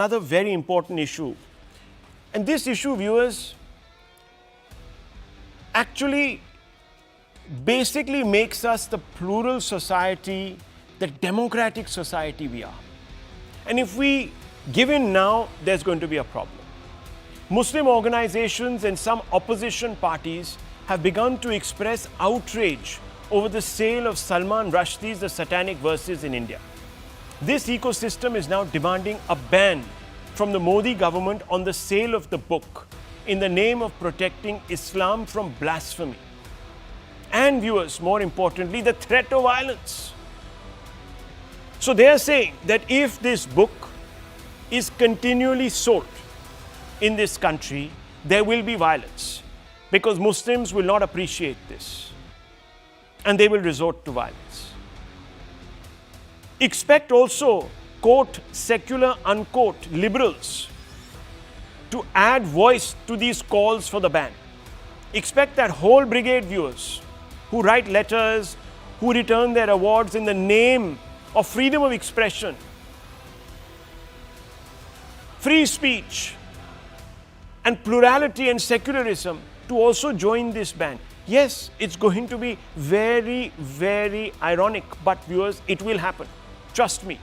Another very important issue. And this issue, viewers, actually basically makes us the plural society, the democratic society we are. And if we give in now, there's going to be a problem. Muslim organizations and some opposition parties have begun to express outrage over the sale of Salman Rushdie's The Satanic Verses in India. This ecosystem is now demanding a ban from the Modi government on the sale of the book in the name of protecting Islam from blasphemy. And viewers, more importantly, the threat of violence. So they are saying that if this book is continually sold in this country, there will be violence because Muslims will not appreciate this and they will resort to violence. Expect also, quote, secular, unquote, liberals to add voice to these calls for the ban. Expect that whole brigade, viewers, who write letters, who return their awards in the name of freedom of expression, free speech, and plurality and secularism to also join this ban. Yes, it's going to be very, very ironic, but viewers, it will happen. Trust me.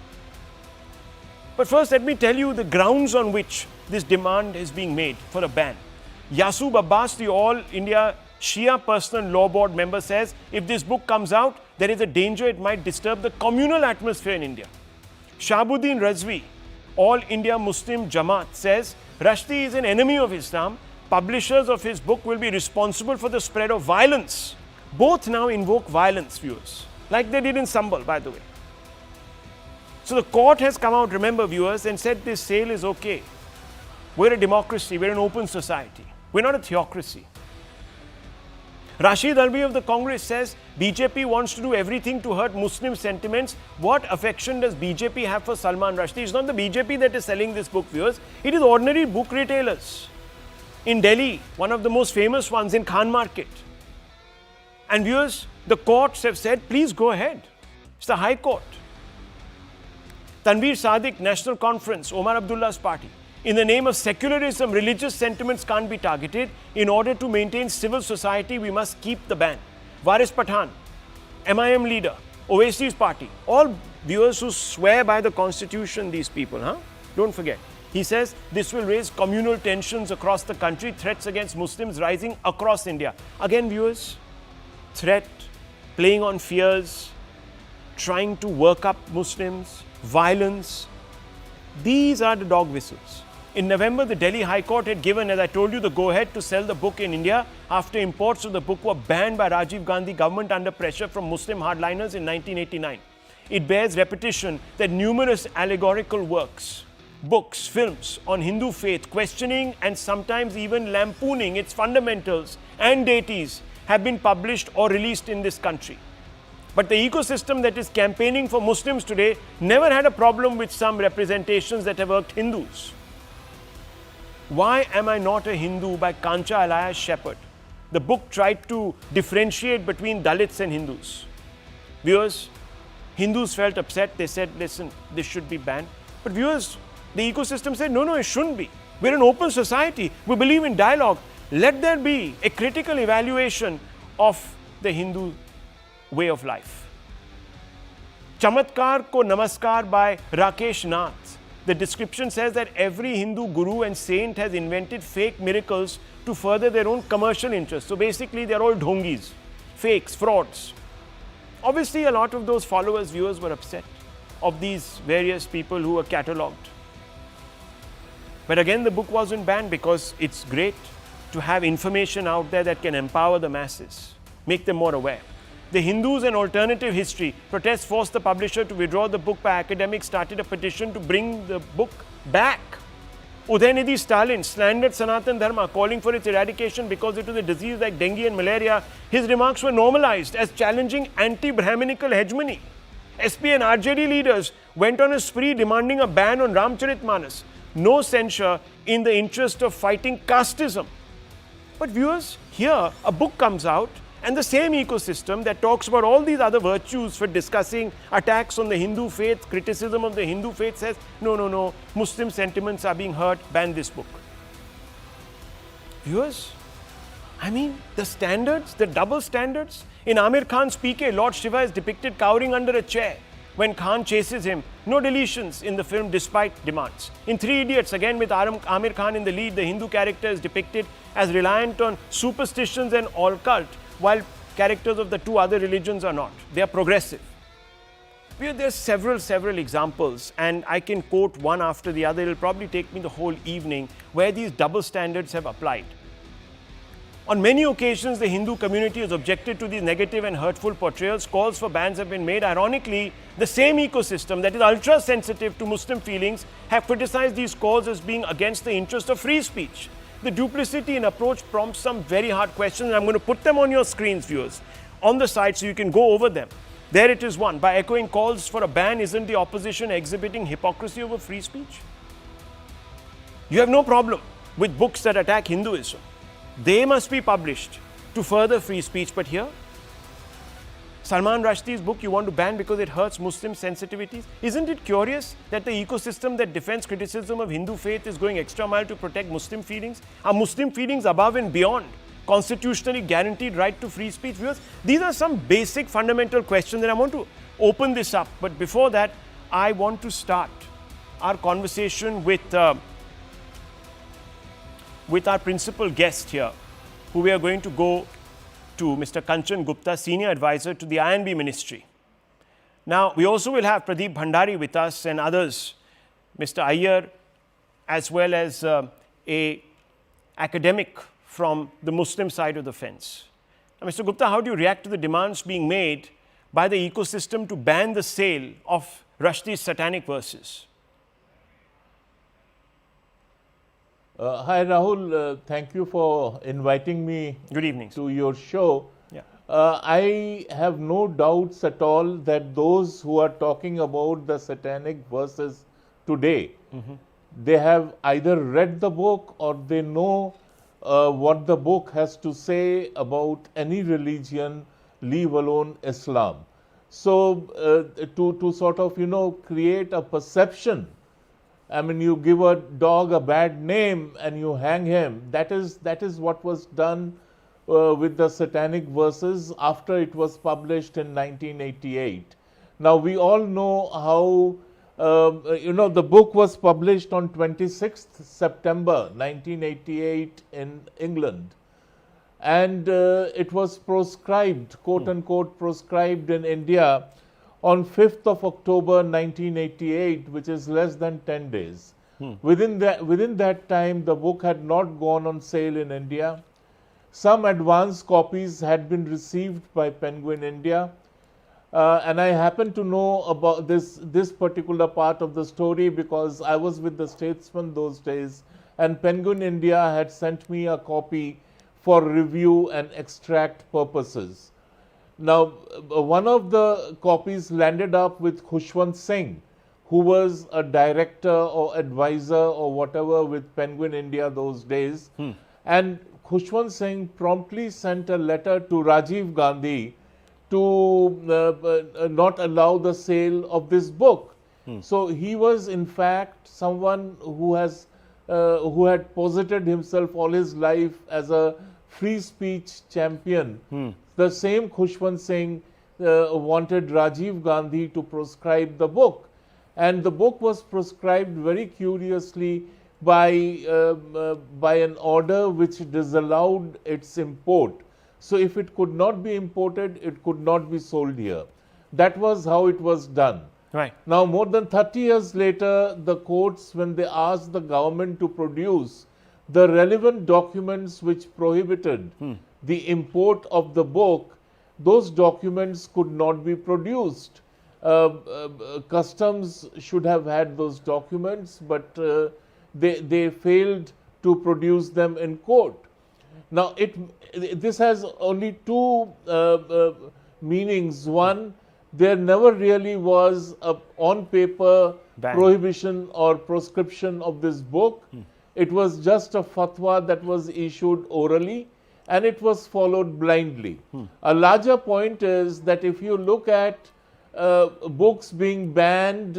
But first, let me tell you the grounds on which this demand is being made for a ban. Yasub Abbas, the All India Shia Personal Law Board member, says if this book comes out, there is a danger it might disturb the communal atmosphere in India. Shahabuddin Razvi, All India Muslim Jamaat, says Rushdie is an enemy of Islam. Publishers of his book will be responsible for the spread of violence. Both now invoke violence, viewers, like they did in Sambal, by the way. So the court has come out, remember, viewers, and said this sale is okay. We're a democracy, we're an open society. We're not a theocracy. Rashid Alvi of the Congress says BJP wants to do everything to hurt Muslim sentiments. What affection does BJP have for Salman Rushdie? It's not the BJP that is selling this book, viewers. It is ordinary book retailers. In Delhi, one of the most famous ones in Khan Market. And viewers, the courts have said, please go ahead. It's the High Court. Tanveer Sadiq, National Conference, Omar Abdullah's party. In the name of secularism, religious sentiments can't be targeted. In order to maintain civil society, we must keep the ban. Waris Pathan, MIM leader, Owaisi's party. All viewers who swear by the constitution, these people, huh? Don't forget. He says this will raise communal tensions across the country, threats against Muslims rising across India. Again, viewers, threat, playing on fears, trying to work up Muslims, violence. These are the dog whistles. In November, the Delhi High Court had given, as I told you, the go-ahead to sell the book in India after imports of the book were banned by Rajiv Gandhi government under pressure from Muslim hardliners in 1989. It bears repetition that numerous allegorical works, books, films on Hindu faith, questioning and sometimes even lampooning its fundamentals and deities have been published or released in this country. But the ecosystem that is campaigning for Muslims today never had a problem with some representations that have irked Hindus. Why Am I Not a Hindu by Kancha Elias Shepherd. The book tried to differentiate between Dalits and Hindus. Viewers, Hindus felt upset. They said, listen, this should be banned. But viewers, the ecosystem said, no, it shouldn't be. We're an open society. We believe in dialogue. Let there be a critical evaluation of the Hindu way of life. Chamatkar Ko Namaskar by Rakesh Nath. The description says that every Hindu guru and saint has invented fake miracles to further their own commercial interests. So basically, they're all dhongis, fakes, frauds. Obviously, a lot of those followers, viewers were upset of these various people who were catalogued. But again, the book wasn't banned because it's great to have information out there that can empower the masses, make them more aware. The Hindus and Alternative History protests forced the publisher to withdraw the book by academics, started a petition to bring the book back. Udayanidhi Stalin slandered Sanatan Dharma, calling for its eradication because it was a disease like dengue and malaria. His remarks were normalized as challenging anti-Brahminical hegemony. SP and RJD leaders went on a spree demanding a ban on Ramcharitmanas. No censure in the interest of fighting casteism. But viewers, here a book comes out And the same ecosystem that talks about all these other virtues for discussing attacks on the Hindu faith, criticism of the Hindu faith, says, no, no, no, Muslim sentiments are being hurt, ban this book. Viewers, I mean, the standards, the double standards. In Amir Khan's PK, Lord Shiva is depicted cowering under a chair when Khan chases him. No deletions in the film despite demands. In Three Idiots, again with Amir Khan in the lead, the Hindu character is depicted as reliant on superstitions and occult, while characters of the two other religions are not. They are progressive. There are several examples, and I can quote one after the other. It will probably take me the whole evening, where these double standards have applied. On many occasions, the Hindu community has objected to these negative and hurtful portrayals. Calls for bans have been made. Ironically, the same ecosystem that is ultra-sensitive to Muslim feelings have criticized these calls as being against the interest of free speech. The duplicity in approach prompts some very hard questions, and I'm going to put them on your screens, viewers, on the side so you can go over them. There it is one. By echoing calls for a ban, isn't the opposition exhibiting hypocrisy over free speech? You have no problem with books that attack Hinduism. They must be published to further free speech. But here, Salman Rushdie's book you want to ban because it hurts Muslim sensitivities? Isn't it curious that the ecosystem that defends criticism of Hindu faith is going extra mile to protect Muslim feelings? Are Muslim feelings above and beyond constitutionally guaranteed right to free speech? Viewers, these are some basic fundamental questions, and I want to open this up. But before that, I want to start our conversation with our principal guest here, who we are going to go to, Mr. Kanchan Gupta, Senior Advisor to the INB Ministry. Now, we also will have Pradeep Bhandari with us and others, Mr. Iyer, as well as a academic from the Muslim side of the fence. Now, Mr. Gupta, how do you react to the demands being made by the ecosystem to ban the sale of Rushdie's Satanic Verses? Hi Rahul, thank you for inviting me Good evening, to your show. Yeah. I have no doubts at all that those who are talking about the Satanic Verses today, they have either read the book or they know what the book has to say about any religion, leave alone Islam. So to sort of, create a perception, I mean, you give a dog a bad name and you hang him. That is what was done with the Satanic Verses after it was published in 1988. Now, we all know how, the book was published on 26th September 1988 in England. And it was proscribed, quote unquote, proscribed in India on 5th of October 1988, which is less than 10 days. Within that time, the book had not gone on sale in India. Some advance copies had been received by Penguin India. And I happen to know about this particular part of the story because I was with the Statesman those days, and Penguin India had sent me a copy for review and extract purposes. Now, one of the copies landed up with Khushwant Singh, who was a director or advisor or whatever with Penguin India those days. And Khushwant Singh promptly sent a letter to Rajiv Gandhi to not allow the sale of this book. So he was in fact someone who had posited himself all his life as a free speech champion. The same Khushwant Singh wanted Rajiv Gandhi to proscribe the book. And the book was proscribed very curiously by an order which disallowed its import. So if it could not be imported, it could not be sold here. That was how it was done. Right. Now, more than 30 years later, the courts, when they asked the government to produce the relevant documents which prohibited the import of the book, those documents could not be produced. Customs should have had those documents, but they failed to produce them in court. Now, this has only two meanings. One, there never really was a on-paper prohibition or proscription of this book. It was just a fatwa that was issued orally, and it was followed blindly. A larger point is that if you look at books being banned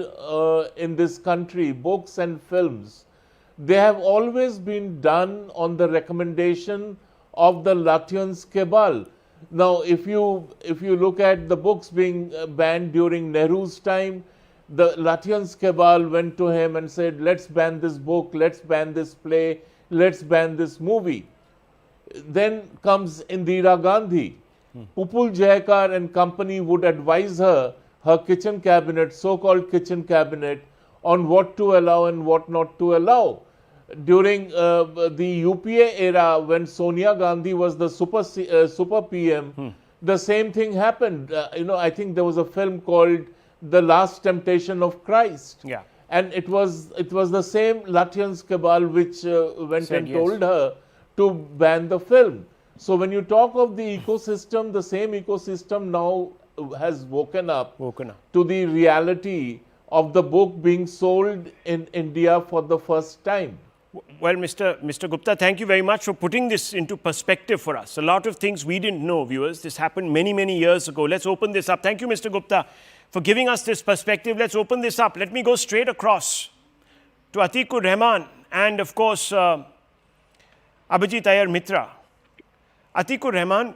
in this country, books and films, they have always been done on the recommendation of the Latvians cabal. Now, if you look at the books being banned during Nehru's time, the Latvians cabal went to him and said, let's ban this book, let's ban this play, let's ban this movie. Then comes Indira Gandhi. Upul Jayakar and company would advise her kitchen cabinet, so-called kitchen cabinet, on what to allow and what not to allow. During the UPA era, when Sonia Gandhi was the super PM, the same thing happened. I think there was a film called The Last Temptation of Christ. Yeah. And it was the same Latvians cabal which went and told her to ban the film. So when you talk of the ecosystem, the same ecosystem now has woken up to the reality of the book being sold in India for the first time. Well, Mr. Gupta, thank you very much for putting this into perspective for us. A lot of things we didn't know, viewers. This happened many, many years ago. Let's open this up. Thank you, Mr. Gupta, for giving us this perspective. Let's open this up. Let me go straight across to Atikur Rahman and, of course, Abhijit Iyer Mitra. Atikur Rahman,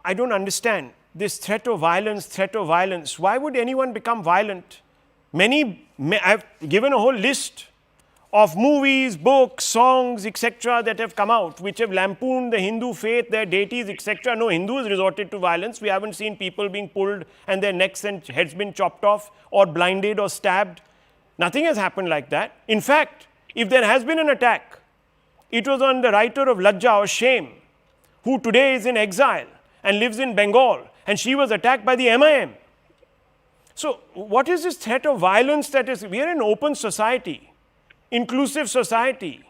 I don't understand this threat of violence. Why would anyone become violent? I've given a whole list of movies, books, songs, etc. that have come out, which have lampooned the Hindu faith, their deities, etc. No Hindu has resorted to violence. We haven't seen people being pulled and their necks and heads been chopped off or blinded or stabbed. Nothing has happened like that. In fact, if there has been an attack, it was on the writer of Lajja or Shame, who today is in exile and lives in Bengal, and she was attacked by the MIM. So what is this threat of violence that is? We are an open society, inclusive society,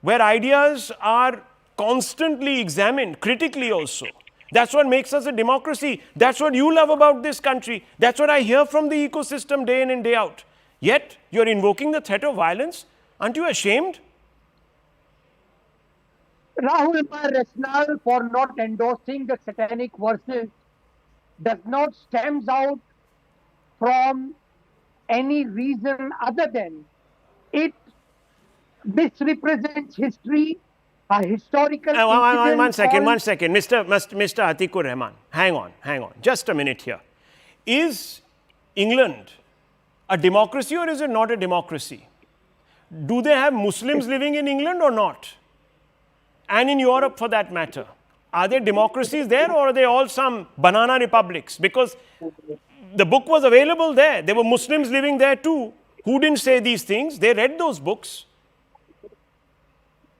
where ideas are constantly examined, critically also. That's what makes us a democracy. That's what you love about this country. That's what I hear from the ecosystem day in and day out. Yet, you're invoking the threat of violence? Aren't you ashamed? Rahul, my rationale for not endorsing the Satanic Verses does not stems out from any reason other than it misrepresents history, a historical incident. One second. Mr. Atikur Rahman, hang on. Just a minute here. Is England a democracy or is it not a democracy? Do they have Muslims living in England or not? And in Europe for that matter. Are there democracies there or are they all some banana republics? Because the book was available there. There were Muslims living there too who didn't say these things. They read those books.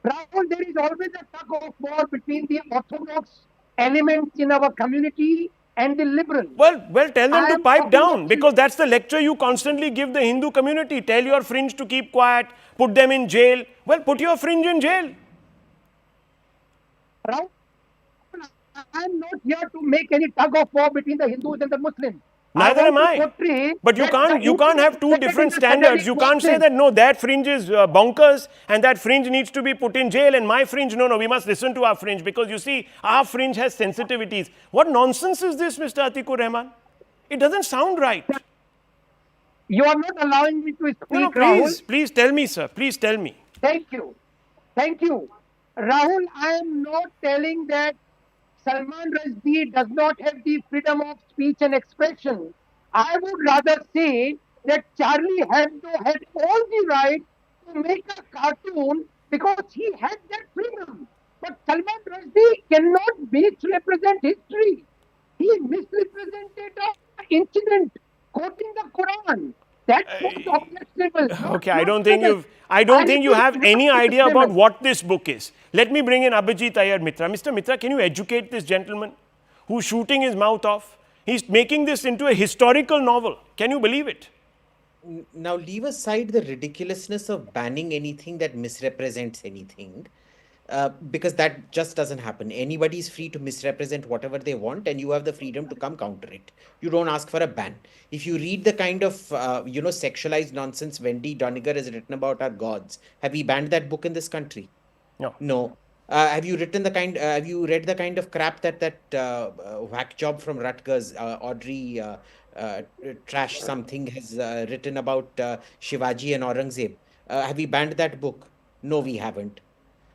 Rahul, there is always a tug of war between the orthodox elements in our community and the liberal. Well, tell them to pipe down, because that's the lecture you constantly give the Hindu community. Tell your fringe to keep quiet, put them in jail. Well, put your fringe in jail. Rahul, I am not here to make any tug of war between the Hindus and the Muslims. Neither am I. But you can't have two different standards. You can't say that, no, that fringe is bonkers and that fringe needs to be put in jail and my fringe, no, we must listen to our fringe because you see, our fringe has sensitivities. What nonsense is this, Mr. Atikur Rahman? It doesn't sound right. You are not allowing me to speak, Rahul. Please tell me, sir. Please tell me. Thank you. Rahul, I am not telling that Salman Rushdie does not have the freedom of speech and expression. I would rather say that Charlie Hebdo had all the right to make a cartoon because he had that freedom. But Salman Rushdie cannot misrepresent history. He misrepresented an incident quoting the Quran. That's not objectionable. Okay, I don't think you have any idea about what this book is. Let me bring in Abhijit Iyer Mitra. Mr. Mitra, can you educate this gentleman who's shooting his mouth off? He's making this into a historical novel. Can you believe it? Now, leave aside the ridiculousness of banning anything that misrepresents anything, because that just doesn't happen. Anybody is free to misrepresent whatever they want, and you have the freedom to come counter it. You don't ask for a ban. If you read the kind of, sexualized nonsense Wendy Doniger has written about our gods, have we banned that book in this country? No. No. Have you written the kind? Have you read the kind of crap that whack job from Rutgers, Audrey Trash something has written about Shivaji and Aurangzeb? Have we banned that book? No, we haven't.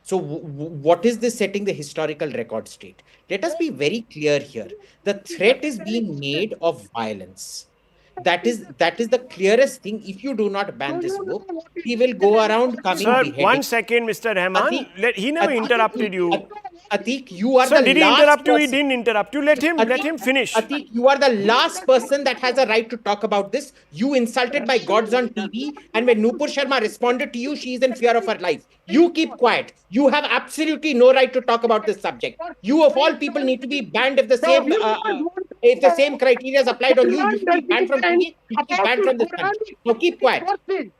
So, what is this setting the historical record straight? Let us be very clear here. The threat is being made of violence. That is the clearest thing. If you do not ban Do this you know book, what is he will go around coming Sir, beheading. 1 second, Mr. Rahman. Atik, He never interrupted you. Atik, you are Sir, the did he last interrupt you? He person. didn't interrupt you. Let him finish. Atik, you are the last person that has a right to talk about this. You insulted my gods on TV, and when Nupur Sharma responded to you, she is in fear of her life. You keep quiet. You have absolutely no right to talk about this subject. You of all people need to be banned if the the same viewers want to if the same know criteria is applied on you. You Salman should be banned Rushdie from and TV. You should be about banned the from this country. Quranic Now keep quiet. verses.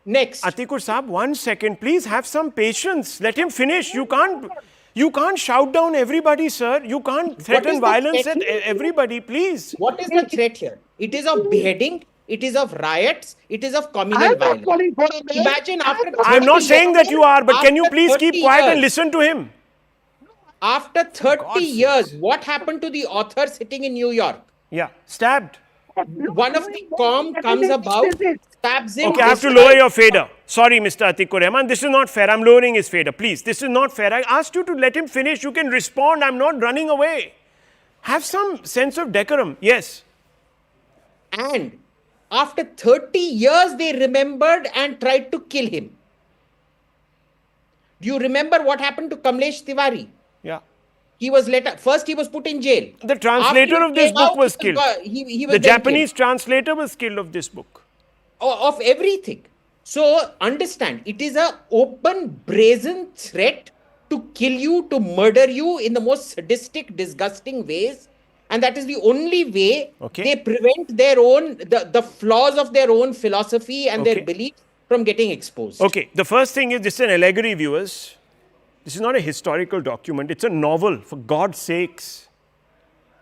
Next. Atikur Saab, 1 second. Please have some patience. Let him finish. You can't shout down everybody, sir. You can't threaten is the violence threat? at everybody, please. What is the threat here? It is of beheading, it is of riots, it is of communal I'm not violence. calling for a ban. Imagine after I'm 30 not saying that you are, but can you after please keep 30 quiet and years, listen to him? after 30 God's years, sakes. what happened to the author sitting in New York? Yeah, stabbed. One of the com comes about, stabs him. Okay, I have to lower your fader. Sorry, Mr. Atikur Rahman. This is not fair. I'm lowering his fader. Please, this is not fair. I asked you to let him finish. You can respond. I'm not running away. Have some sense of decorum. Yes. And after 30 years, they remembered and tried to kill him. Do you remember what happened to Kamlesh Tiwari? Yeah. He was first he was put in jail. The translator After of he this came book out, was killed. He was The then Japanese killed. translator was killed of this book. Of everything. So understand, it is a open, brazen threat to kill you, to murder you in the most sadistic, disgusting ways. And that is the only way Okay. they prevent their own, the flaws of their own philosophy and Okay. their beliefs from getting exposed. Okay, the first thing is this is an allegory, viewers. This is not a historical document. It's a novel, for God's sakes.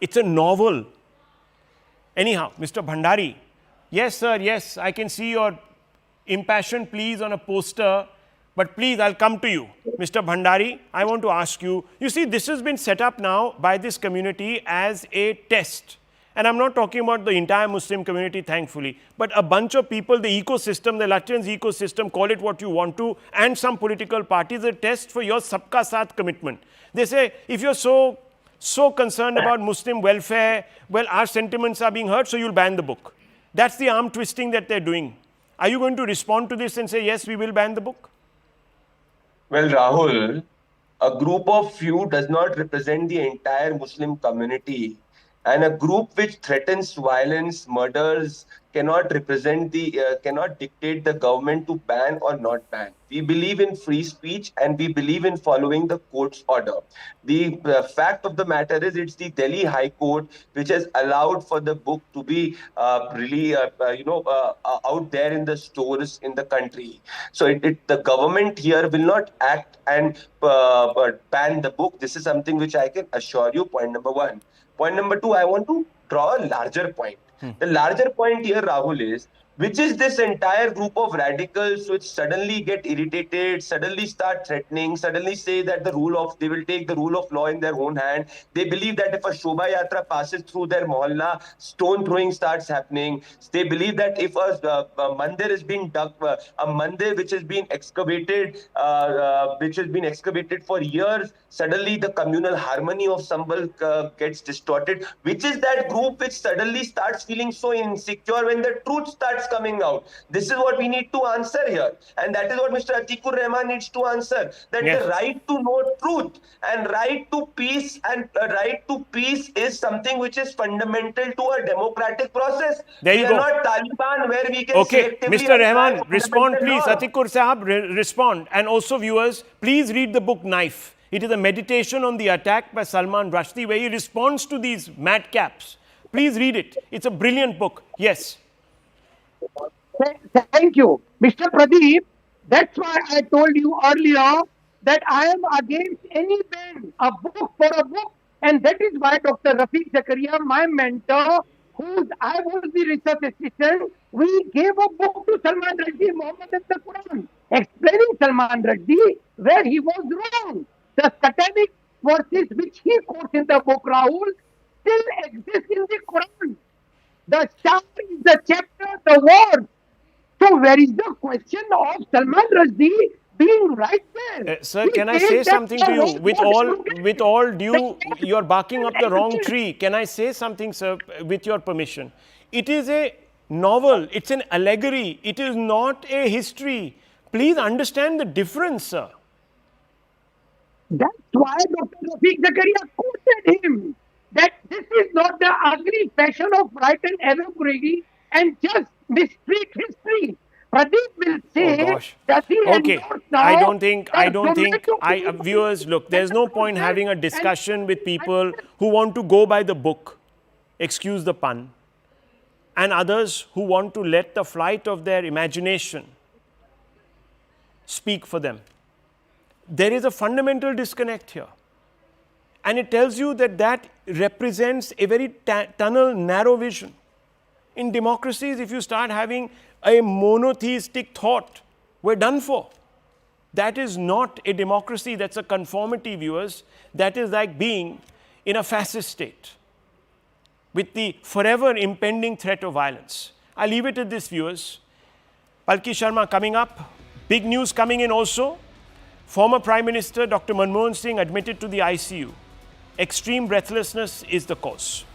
It's a novel. Anyhow, Mr. Bhandari, yes, sir, yes, I can see your impassioned pleas on a poster, but please, I'll come to you. Mr. Bhandari, I want to ask you, you see, this has been set up now by this community as a test. And I'm not talking about the entire Muslim community, thankfully, but a bunch of people, the ecosystem, the Lutyens ecosystem, call it what you want to, and some political parties, a test for your sabka saath commitment. They say, if you're so concerned about Muslim welfare, well, our sentiments are being hurt, so you'll ban the book. That's the arm twisting that they're doing. Are you going to respond to this and say, yes, we will ban the book? Well, Rahul, a group of few does not represent the entire Muslim community. And a group which threatens violence, murders, cannot cannot dictate the government to ban or not ban. We believe in free speech and we believe in following the court's order. The fact of the matter is, it's the Delhi High Court which has allowed for the book to be really, out there in the stores in the country. So the government here will not act and ban the book. This is something which I can assure you. Point number one. Point number two, I want to draw a larger point. The larger point here, Rahul, is which is this entire group of radicals which suddenly get irritated, suddenly start threatening, suddenly say that they will take the rule of law in their own hand. They believe that if a Shobha Yatra passes through their mohalla, stone throwing starts happening. They believe that if a mandir is being dug, a mandir which has been excavated for years, suddenly the communal harmony of Sambal gets distorted. Which is that group which suddenly starts feeling so insecure when the truth starts coming out? This is what we need to answer here. And that is what Mr. Atikur Rahman needs to answer. That Yes. the right to know truth and right to peace is something which is fundamental to a democratic process. There you we go. are not Taliban where we can Okay, selectively Mr. apply Rahman, respond fundamental please. laws. Atikur Sahab, respond. And also viewers, please read the book Knife. It is a meditation on the attack by Salman Rushdie where he responds to these madcaps. Please read it. It's a brilliant book. Yes. Thank you. Mr. Pradeep, that's why I told you earlier that I am against any ban, a book for a book. And that is why Dr. Rafiq Zakaria, my mentor, I was the research assistant, we gave a book to Salman Rushdie, Muhammad and the Quran, explaining Salman Rushdie where he was wrong. The satanic verses which he quotes in the book, Rahul, still exist in the Quran. The star is the chapter, the word. So where is the question of Salman Rushdie being right there? Sir, He can I says say that something the to you? word With all due, the you're barking up the wrong erupted. tree. Can I say something, sir, with your permission? It is a novel. It's an allegory. It is not a history. Please understand the difference, sir. That's why Dr. Rafiq Zakaria quoted him that this is not the ugly fashion of right and allegory and just mistreat history. Pradeep will Oh say, gosh. does he Okay. endorse now I the don't think, Zomato viewers, look, there's no point having a discussion with people who want to go by the book, excuse the pun, and others who want to let the flight of their imagination speak for them. There is a fundamental disconnect here. And it tells you that that represents a very tunnel, narrow vision. In democracies, if you start having a monotheistic thought, we're done for. That is not a democracy, that's a conformity, viewers. That is like being in a fascist state with the forever impending threat of violence. I'll leave it at this, viewers. Palki Sharma coming up. Big news coming in also. Former Prime Minister Dr. Manmohan Singh admitted to the ICU. Extreme breathlessness is the cause.